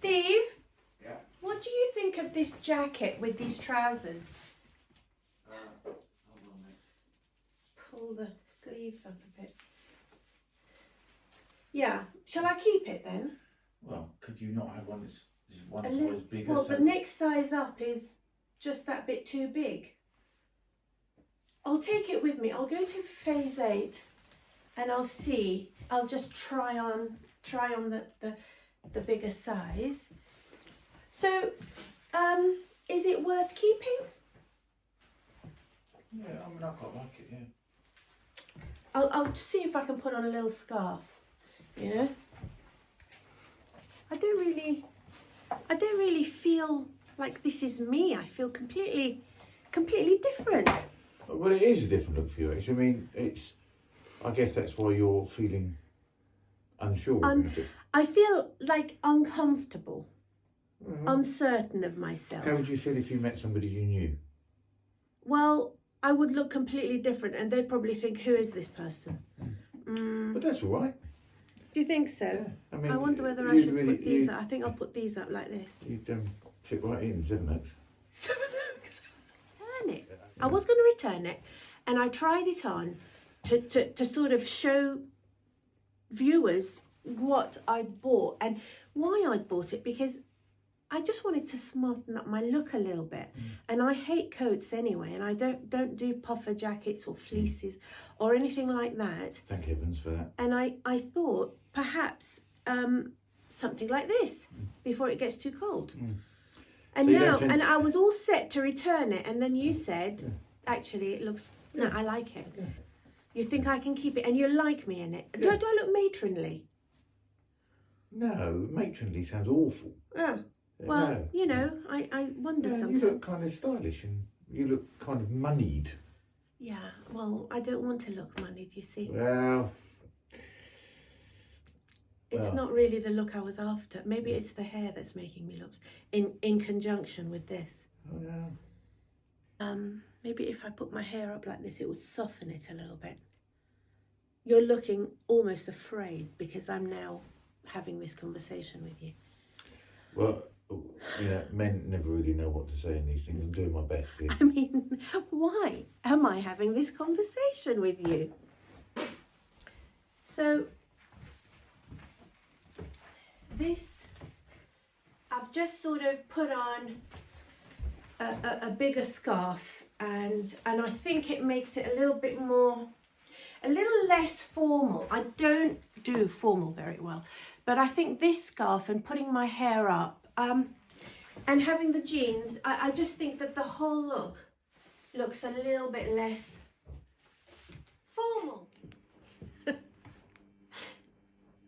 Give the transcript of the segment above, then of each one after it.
Steve? Yeah. What do you think of this jacket with these trousers? Hold on, mate. Pull the sleeves up a bit. Yeah. Shall I keep it then? Well, could you not have one that's one A size little, bigger? well, so the next size up is just that bit too big. I'll take it with me. I'll go to phase 8 and I'll see. I'll just try on the bigger size. So, is it worth keeping? Yeah, I mean, I quite like it, yeah. I'll see if I can put on a little scarf, you know. I don't really feel like this is me. I feel completely different. Well, it is a different look for you, actually. I mean, I guess that's why you're feeling unsure. Isn't it? I feel like uncomfortable, uncertain of myself. How would you feel if you met somebody you knew? Well, I would look completely different and they'd probably think, who is this person? But that's all right. Do you think so? Yeah. I mean, I wonder whether I should put these up. I think I'll put these up like this. You'd fit right in, 7 Oaks. Return it. I was going to return it and I tried it on to sort of show viewers what I'd bought and why I'd bought it, because I just wanted to smarten up my look a little bit. And I hate coats anyway, and I don't do puffer jackets or fleeces or anything like that. Thank heavens for that. And I thought perhaps something like this before it gets too cold. And So now, and I was all set to return it, and then you said, actually, it looks, no, I like it. Yeah. You think I can keep it, and you like me in it. Do I look matronly? No, matronly sounds awful. Oh. Well, No. you know, I wonder No, sometimes. you look kind of stylish and you look kind of moneyed. Yeah, well, I don't want to look moneyed, you see. Well, It's not really the look I was after. Maybe it's the hair that's making me look in conjunction with this. well, Maybe if I put my hair up like this, it would soften it a little bit. You're looking almost afraid because I'm now having this conversation with you. well, you know, men never really know what to say in these things. I'm doing my best here. I mean, why am I having this conversation with you? So, this, I've just sort of put on a bigger scarf, and I think it makes it a little bit more, a little less formal. I don't do formal very well, but I think this scarf and putting my hair up, and having the jeans, I just think that the whole look looks a little bit less formal.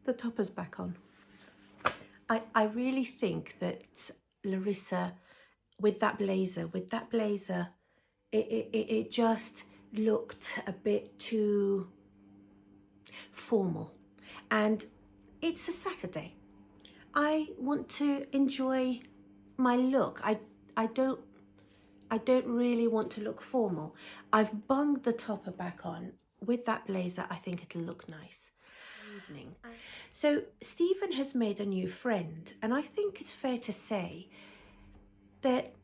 The topper's back on. I really think that Larissa, with that blazer, it just looked a bit too formal. And it's a Saturday. I want to enjoy my look. I don't really want to look formal. I've bunged the topper back on. With that blazer, I think it'll look nice. Evening. So Stephen has made a new friend, and I think it's fair to say that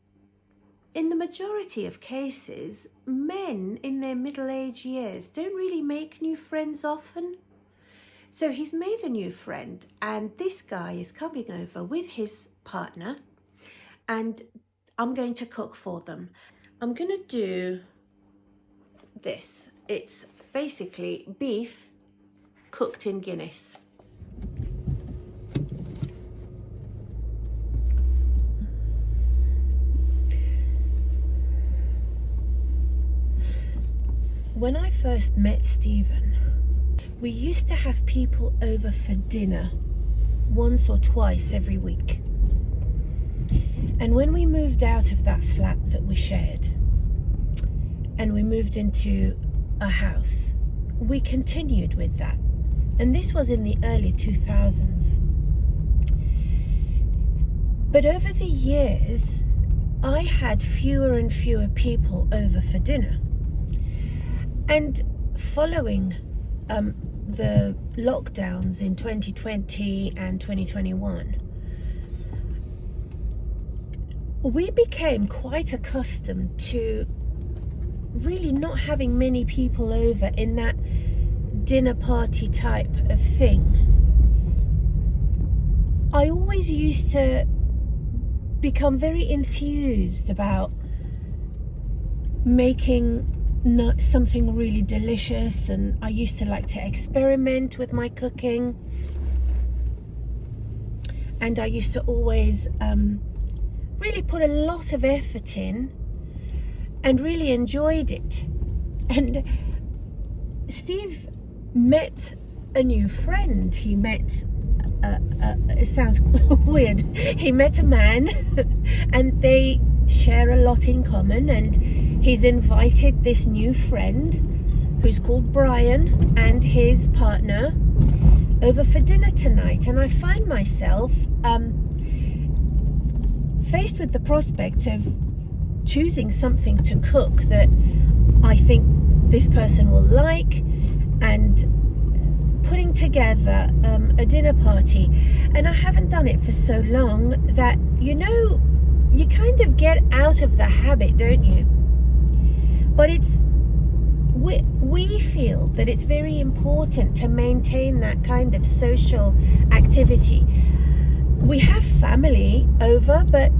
in the majority of cases, men in their middle-aged years don't really make new friends often. So he's made a new friend, and this guy is coming over with his partner, and I'm going to cook for them. I'm going to do this. It's basically beef cooked in Guinness. When I first met Stephen, we used to have people over for dinner once or twice every week. And when we moved out of that flat that we shared and we moved into a house, we continued with that. And this was in the early 2000s. But over the years, I had fewer and fewer people over for dinner. And following the lockdowns in 2020 and 2021, we became quite accustomed to really not having many people over in that dinner party type of thing. I always used to become very enthused about making something really delicious, and I used to like to experiment with my cooking, and I used to always really put a lot of effort in and really enjoyed it. And Steve met a new friend. He met it sounds weird, he met a man and they share a lot in common, and he's invited this new friend who's called Brian and his partner over for dinner tonight. And I find myself faced with the prospect of choosing something to cook that I think this person will like, and putting together a dinner party. And I haven't done it for so long that, you know, you kind of get out of the habit, don't you? But we feel that it's very important to maintain that kind of social activity. We have family over, but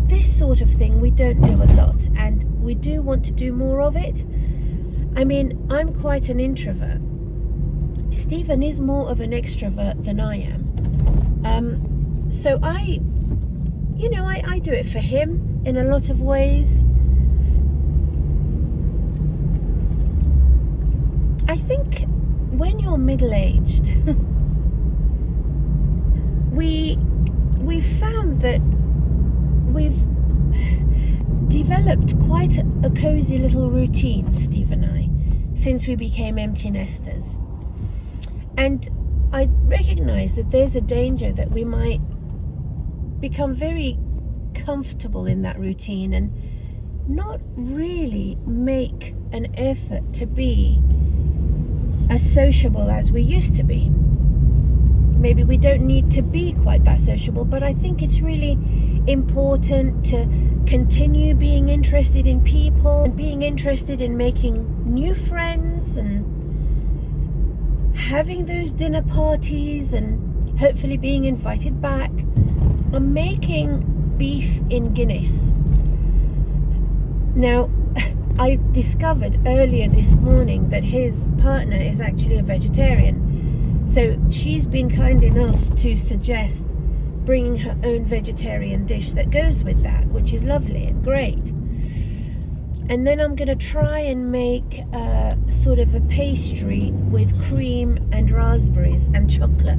this sort of thing we don't do a lot, and we do want to do more of it. I mean, I'm quite an introvert. Stephen is more of an extrovert than I am. So I do it for him in a lot of ways. I think when you're middle-aged, we've found that we've developed quite a cozy little routine, Steve and I, since we became empty nesters. And I recognise that there's a danger that we might become very comfortable in that routine and not really make an effort to be as sociable as we used to be. Maybe we don't need to be quite that sociable, but I think it's really important to continue being interested in people and being interested in making new friends and having those dinner parties and hopefully being invited back. I'm making beef in Guinness. Now, I discovered earlier this morning that his partner is actually a vegetarian. So she's been kind enough to suggest bringing her own vegetarian dish that goes with that, which is lovely and great. And then I'm going to try and make sort of a pastry with cream and raspberries and chocolate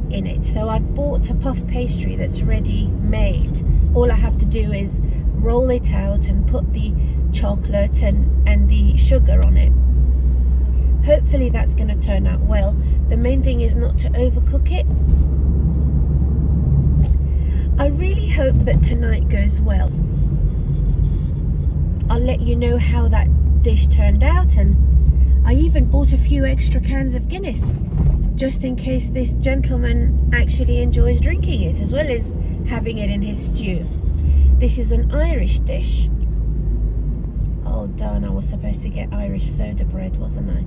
in it. So I've bought a puff pastry that's ready made. All I have to do is roll it out and put the chocolate and the sugar on it. Hopefully that's going to turn out well. The main thing is not to overcook it. I really hope that tonight goes well. I'll let you know how that dish turned out, and I even bought a few extra cans of Guinness just in case this gentleman actually enjoys drinking it as well as having it in his stew. This is an Irish dish. Oh darn, I was supposed to get Irish soda bread, wasn't I?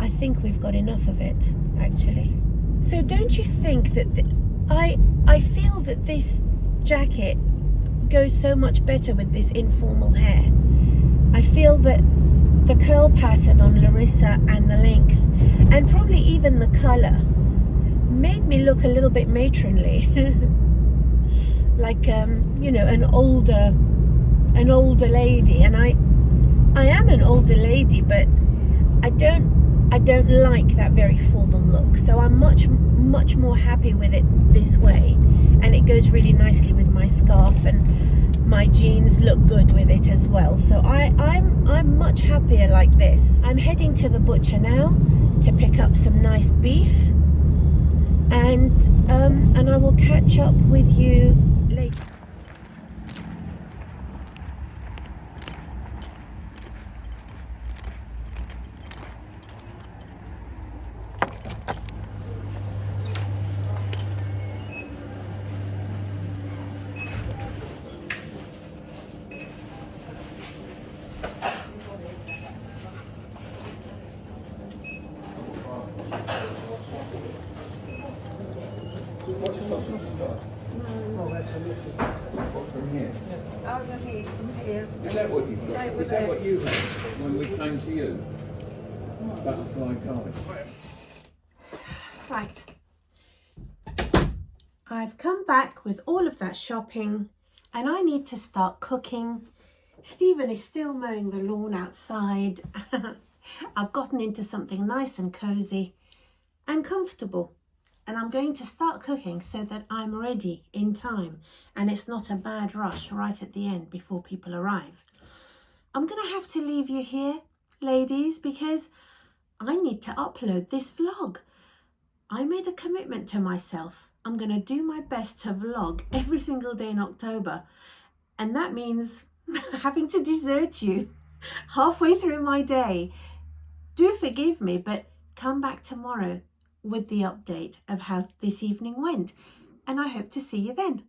I think we've got enough of it, actually. So don't you think that I feel that this jacket goes so much better with this informal hair. I feel that the curl pattern on Larissa and the length, and probably even the colour, made me look a little bit matronly. Like you know, an older lady. And I am an older lady, but I don't like that very formal look. So I'm much more happy with it this way, and it goes really nicely with my scarf, and my jeans look good with it as well. So I'm much happier like this. I'm heading to the butcher now to pick up some nice beef, and I will catch up with you later. What's the sausage like? Oh, that's a little. What, from here? Oh, no, he's from here. Is that what you've got? Is that what you had when we came to you? Butterfly garlic. Right. I've come back with all of that shopping and I need to start cooking. Stephen is still mowing the lawn outside. I've gotten into something nice and cozy and comfortable. And I'm going to start cooking so that I'm ready in time and it's not a bad rush right at the end before people arrive. I'm going to have to leave you here, ladies, because I need to upload this vlog. I made a commitment to myself. I'm going to do my best to vlog every single day in October. And that means having to desert you halfway through my day. Do forgive me, but come back tomorrow with the update of how this evening went. And I hope to see you then.